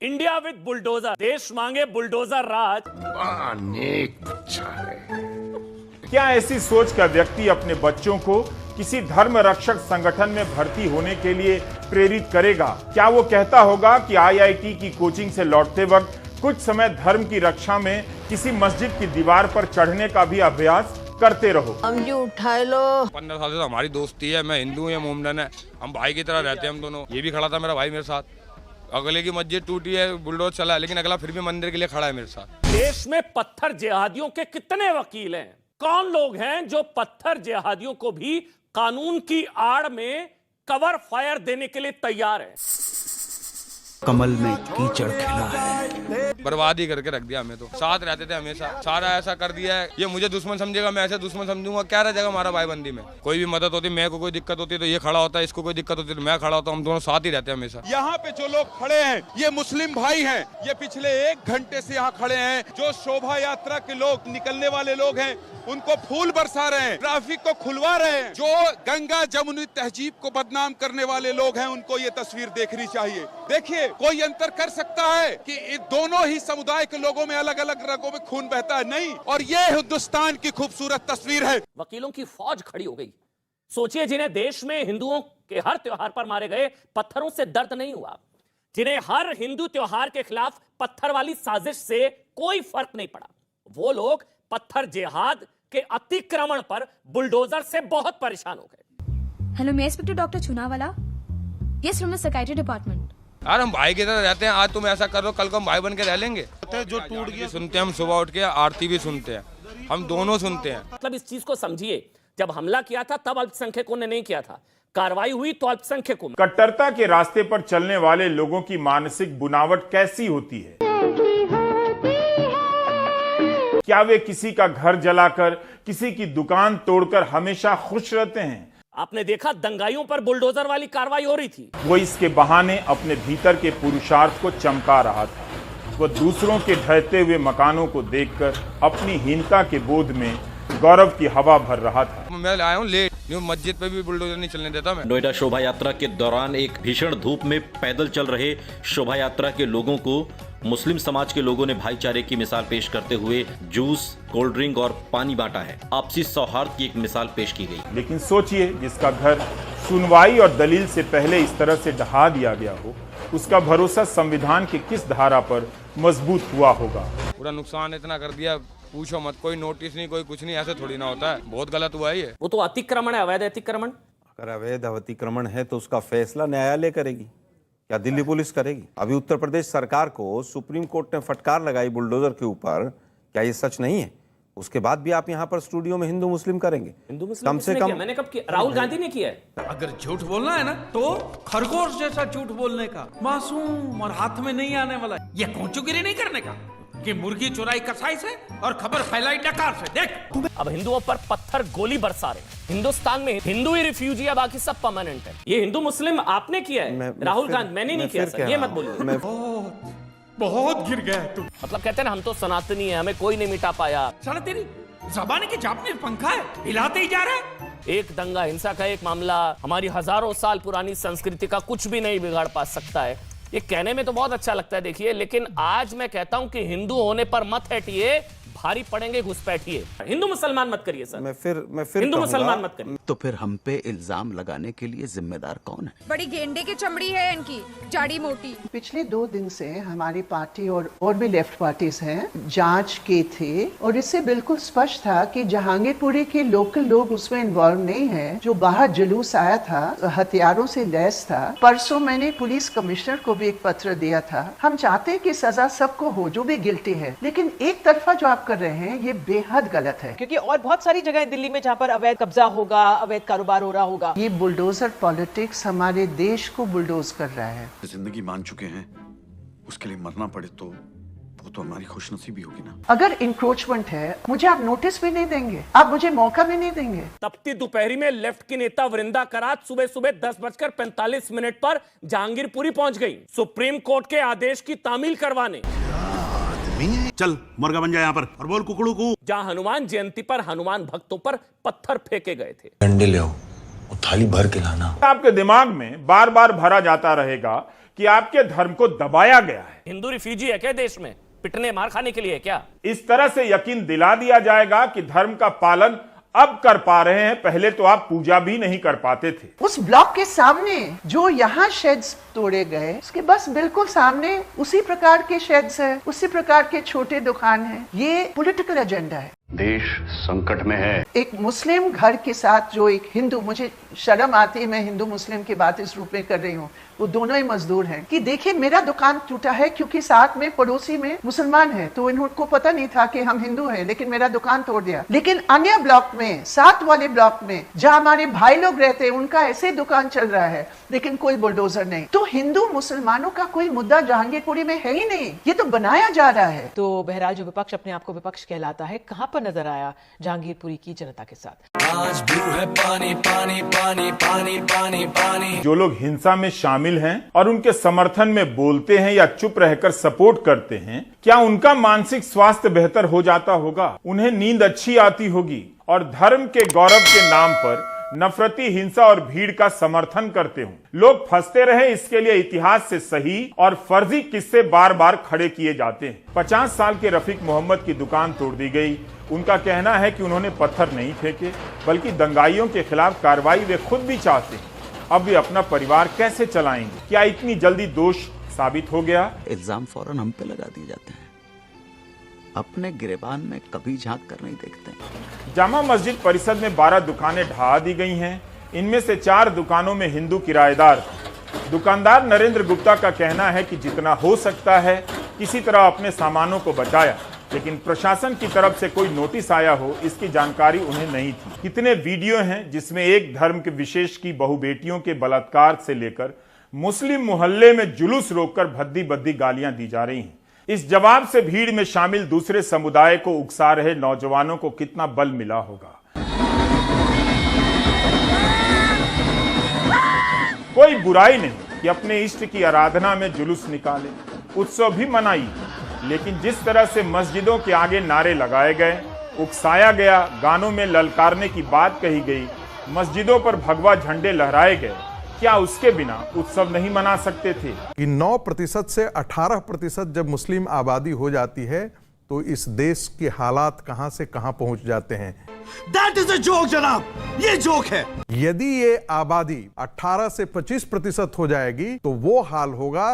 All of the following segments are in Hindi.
इंडिया विद बुलडोजर, देश मांगे बुलडोजर राज। अनेक अच्छा है। क्या ऐसी सोच का व्यक्ति अपने बच्चों को किसी धर्म रक्षक संगठन में भर्ती होने के लिए प्रेरित करेगा? क्या वो कहता होगा कि आईआईटी की कोचिंग से लौटते वक्त कुछ समय धर्म की रक्षा में किसी मस्जिद की दीवार पर चढ़ने का भी अभ्यास करते रहो? हम जी उठाए लो। 15 साल से तो हमारी दोस्ती है, मैं हिंदू हूँ या मोमडन है, हम भाई की तरह रहते हैं हम दोनों। ये भी खड़ा था मेरा भाई मेरे साथ, अगले की मस्जिद टूटी है, बुलडोज चला है, लेकिन अगला फिर भी मंदिर के लिए खड़ा है मेरे साथ। देश में पत्थर जिहादियों के कितने वकील हैं? कौन लोग हैं जो पत्थर जिहादियों को भी कानून की आड़ में कवर फायर देने के लिए तैयार है? कमल में कीचड़ खिला है। बर्बादी करके रख दिया हमें, तो साथ रहते थे हमेशा, सारा ऐसा कर दिया है। ये मुझे दुश्मन समझेगा, मैं ऐसे दुश्मन समझूंगा, क्या रह जाएगा हमारा भाईबंदी में? कोई भी मदद होती, मैं को कोई दिक्कत होती तो ये खड़ा होता है, इसको कोई दिक्कत होती तो मैं खड़ा होता हूँ, हम दोनों साथ ही रहते हैं हमेशा। यहाँ पे जो लोग खड़े हैं ये मुस्लिम भाई हैं, ये पिछले 1 घंटे से यहाँ खड़े हैं। जो शोभा यात्रा के लोग, निकलने वाले लोग हैं, उनको फूल बरसा रहे हैं, ट्रैफिक को खुलवा रहे हैं। जो गंगा जमुनी तहजीब को बदनाम करने वाले लोग हैं, उनको ये तस्वीर देखनी चाहिए। देखिए, कोई अंतर कर सकता है कि इन दोनों ही समुदाय के लोगों में अलग अलग रगों में खून बहता है? नहीं। और ये हिंदुस्तान की खूबसूरत तस्वीर है। वकीलों की फौज खड़ी हो गई। सोचिए, जिन्हें देश में हिंदुओं के हर त्योहार पर मारे गए पत्थरों से दर्द नहीं हुआ, जिन्हें हर हिंदू त्योहार के खिलाफ पत्थर वाली साजिश से कोई फर्क नहीं पड़ा, वो लोग पत्थर जिहाद के अतिक्रमण पर बुलडोजर से बहुत परेशान हो गए। हेलो, मैं inspector doctor Chunawala. Yes, from the psychiatry department. यार हम भाई की तरह रहते हैं, आज तुम ऐसा कर रहे हो, कल को हम भाई बन के रह लेंगे। जो टूट गया सुनते हैं हम, सुबह उठ के आरती भी सुनते हैं, हम दोनों सुनते हैं। मतलब इस चीज को समझिए, जब हमला किया था तब अल्पसंख्यकों ने नहीं किया था, कार्रवाई हुई तो अल्पसंख्यकों में। कट्टरता के रास्ते पर चलने वाले लोगों की मानसिक बुनावट कैसी होती है? क्या वे किसी का घर जलाकर, किसी की दुकान तोड़कर हमेशा खुश रहते हैं? आपने देखा दंगाइयों पर बुलडोजर वाली कार्रवाई हो रही थी। वो इसके बहाने अपने भीतर के पुरुषार्थ को चमका रहा था। वो दूसरों के ढहते हुए मकानों को देखकर अपनी हीनता के बोध में गौरव की हवा भर रहा था। मैं आया हूँ लेट, मस्जिद पे भी बुलडोजर नहीं चलने देता मैं। नोएडा शोभा यात्रा के दौरान एक भीषण धूप में पैदल चल रहे शोभा यात्रा के लोगों को मुस्लिम समाज के लोगों ने भाईचारे की मिसाल पेश करते हुए जूस, कोल्ड ड्रिंक और पानी बांटा है। आपसी सौहार्द की एक मिसाल पेश की गई। लेकिन सोचिए, जिसका घर सुनवाई और दलील से पहले इस तरह से ढहा दिया गया हो, उसका भरोसा संविधान की किस धारा पर मजबूत हुआ होगा? पूरा नुकसान इतना कर दिया, पूछो मत। कोई नोटिस नहीं, कोई कुछ नहीं, ऐसे थोड़ी ना होता है। बहुत गलत हुआ है ये। वो तो अतिक्रमण है, अवैध अतिक्रमण। अगर अवैध अतिक्रमण है तो उसका फैसला न्यायालय करेगी या दिल्ली पुलिस करेगी? अभी उत्तर प्रदेश सरकार को सुप्रीम कोर्ट ने फटकार लगाई बुलडोजर के ऊपर, क्या ये सच नहीं है? उसके बाद भी आप यहाँ पर स्टूडियो में हिंदू मुस्लिम करेंगे? हिंदू मुस्लिम कम से कम मैंने कब किया? राहुल गांधी ने किया है। अगर झूठ बोलना है ना तो खरगोश जैसा झूठ बोलने का, मासूम और हाथ में नहीं आने वाला। ये कोंचुगिरी नहीं करने का कि मुर्गी चुराई कसाई से और खबर फैलाई डकार से। देख, अब हिंदुओं पर पत्थर गोली बरसा रहे। हिंदुस्तान में हिंदू ही रिफ्यूजी है, बाकी सब परमानेंट है। ये हिंदू मुस्लिम आपने किया है, राहुल गांधी। मैंने नहीं किया सर, ये मत बोलिए। बहुत गिर गया तू। मतलब कहते हैं ना, हम तो सनातनी है, हमें कोई नहीं मिटा पाया। साला तेरी ज़बान की जापनी पंखा है, हिलाते ही जा रहा है। एक दंगा, हिंसा का एक मामला हमारी हजारों साल पुरानी संस्कृति का कुछ भी नहीं बिगाड़ पा सकता है। ये कहने में तो बहुत अच्छा लगता है, देखिए, लेकिन आज मैं कहता हूं कि हिंदू होने पर मत हटिए, भारी पड़ेंगे घुसपैठिए। हिंदू मुसलमान मत करिए सर। मैं फिर हिंदू मुसलमान मत करिए। तो फिर हम पे इल्जाम लगाने के लिए जिम्मेदार कौन है? बड़ी गेंडे की चमड़ी है इनकी, जाड़ी मोटी। पिछले 2 दिन से हमारी पार्टी और भी लेफ्ट पार्टीज हैं, जांच के थे और इससे बिल्कुल स्पष्ट था कि जहांगीरपुरी के लोकल लोग उसमें इन्वॉल्व नहीं है। जो बाहर जुलूस आया था, हथियारों से लैस था। परसों मैंने पुलिस कमिश्नर को भी एक पत्र दिया था। हम चाहते हैं कि सजा सबको हो जो भी गिल्टी है, लेकिन एक तरफा जो आप कर रहे हैं ये बेहद गलत है। क्योंकि और बहुत सारी जगह दिल्ली में जहाँ पर अवैध कब्जा होगा, अवैध कारोबार हो रहा होगा। ये बुलडोजर पॉलिटिक्स हमारे देश को बुलडोज कर रहा है। जिंदगी मान चुके हैं, उसके लिए मरना पड़े तो वो तो हमारी खुशनसीबी होगी ना। अगर इंक्रोचमेंट है, मुझे आप नोटिस भी नहीं देंगे, आप मुझे मौका भी नहीं देंगे। तपती दोपहरी में लेफ्ट की नेता वृंदा करात सुबह सुबह 10:45 पर जहांगीरपुरी पहुंच गई, सुप्रीम कोर्ट के आदेश की तामील करवाने। चल मुर्गा बन जाए यहाँ पर और बोल कुकड़ू कू। जहां हनुमान जयंती पर हनुमान भक्तों पर पत्थर फेंके गए थे। डंडे ले आओ, वो थाली भर के लाना। आपके दिमाग में बार बार भरा जाता रहेगा कि आपके धर्म को दबाया गया है। हिंदू रिफ्यूजी है क्या देश में? पिटने मार खाने के लिए है क्या? इस तरह से यकीन दिला दिया जाएगा कि धर्म का पालन अब कर पा रहे हैं, पहले तो आप पूजा भी नहीं कर पाते थे। उस ब्लॉक के सामने जो यहाँ शेड्स तोड़े गए, उसके बस बिल्कुल सामने उसी प्रकार के शेड्स है, उसी प्रकार के छोटे दुकान है। ये पॉलिटिकल एजेंडा है। देश संकट में है। एक मुस्लिम घर के साथ जो एक हिंदू, मुझे शर्म आती है मैं हिंदू मुस्लिम की बात इस रूप में कर रही हूँ, वो दोनों ही मजदूर हैं, कि देखिए मेरा दुकान टूटा है क्योंकि साथ में पड़ोसी में मुसलमान है, तो इनको पता नहीं था कि हम हिंदू हैं, लेकिन मेरा दुकान तोड़ दिया। लेकिन अन्य ब्लॉक में, साथ वाले ब्लॉक में जहाँ हमारे भाई लोग रहते हैं, उनका ऐसे दुकान चल रहा है, लेकिन कोई बुलडोजर नहीं। तो हिंदू मुसलमानों का कोई मुद्दा जहांगीरपुरी में है ही नहीं, ये तो बनाया जा रहा है। तो बहरहाल जो विपक्ष अपने आप को विपक्ष कहलाता है, कहाँ पर नजर आया जहांगीरपुरी की जनता के साथ? आज ब्लू है पानी पानी पानी पानी पानी पानी। जो लोग हिंसा में शामिल हैं और उनके समर्थन में बोलते हैं या चुप रहकर सपोर्ट करते हैं, क्या उनका मानसिक स्वास्थ्य बेहतर हो जाता होगा? उन्हें नींद अच्छी आती होगी और धर्म के गौरव के नाम पर नफरती हिंसा और भीड़ का समर्थन करते हों। लोग फंसते रहे, इसके लिए इतिहास से सही और फर्जी किस्से बार बार खड़े किए जाते हैं। 50 साल के रफीक मोहम्मद की दुकान तोड़ दी गई। उनका कहना है कि उन्होंने पत्थर नहीं फेंके, बल्कि दंगाइयों के खिलाफ कार्रवाई वे खुद भी चाहते हैं। अब वे अपना परिवार कैसे चलाएंगे? क्या इतनी जल्दी दोष साबित हो गया? इल्जाम फौरन हम पे लगा दिए जाते हैं, अपने गिरेबान में कभी झांक कर नहीं देखते। जामा मस्जिद परिसर में 12 दुकानें ढहा दी गई हैं। इनमें से 4 दुकानों में हिंदू किराएदार थे। दुकानदार नरेंद्र गुप्ता का कहना है कि जितना हो सकता है किसी तरह अपने सामानों को बचाया, लेकिन प्रशासन की तरफ से कोई नोटिस आया हो इसकी जानकारी उन्हें नहीं थी। कितने वीडियो हैं जिसमें एक धर्म के विशेष की बहु बेटियों के बलात्कार से लेकर मुस्लिम मोहल्ले में जुलूस रोककर भद्दी बद्दी गालियां दी जा रही हैं। इस जवाब से भीड़ में शामिल दूसरे समुदाय को उकसा रहे नौजवानों को कितना बल मिला होगा। कोई बुराई नहीं कि अपने इष्ट की आराधना में जुलूस निकाले, उत्सव भी मनाइए, लेकिन जिस तरह से मस्जिदों के आगे नारे लगाए गए, उकसाया गया, गानों में ललकारने की बात कही गई, मस्जिदों पर भगवा झंडे लहराए गए, क्या उसके बिना उत्सव नहीं मना सकते थे? कि 9% से 18% जब मुस्लिम आबादी हो जाती है तो इस देश के हालात कहां से कहां पहुंच जाते हैं। That is a joke जनाब, ये जोक है। यदि ये आबादी 18 से 25% हो जाएगी तो वो हाल होगा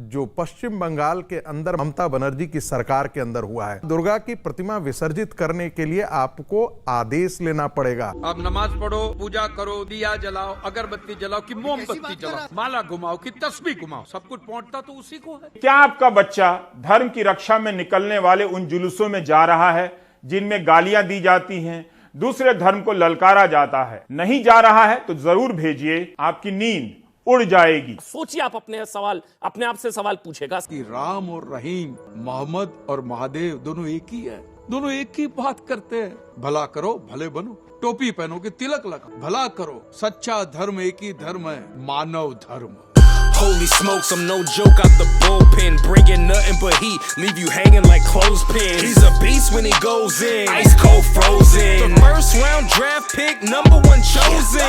जो पश्चिम बंगाल के अंदर ममता बनर्जी की सरकार के अंदर हुआ है। दुर्गा की प्रतिमा विसर्जित करने के लिए आपको आदेश लेना पड़ेगा। अब नमाज पढ़ो, पूजा करो, दिया जलाओ, अगरबत्ती जलाओ कि मोमबत्ती जलाओ, माला घुमाओ कि तस्बीह घुमाओ, सब कुछ पहुंचता तो उसी को है। क्या आपका बच्चा धर्म की रक्षा में निकलने वाले उन जुलूसों में जा रहा है जिनमें गालियां दी जाती हैं, दूसरे धर्म को ललकारा जाता है? नहीं जा रहा है तो जरूर भेजिए, आपकी नींद उड़ जाएगी। सोचिए, आप अपने आप से सवाल पूछेगा कि राम और रहीम, मोहम्मद और महादेव दोनों एक ही है, दोनों एक ही बात करते हैं। भला करो भले बनो, टोपी पहनो कि तिलक लगा, भला करो। सच्चा धर्म एक ही धर्म है, मानव धर्म। Holy smokes, I'm no joke out the bullpen. Bringing nothing but heat, leave you hanging like clothespins. He's a beast when he goes in, ice cold frozen. The first round draft pick, #1 chosen.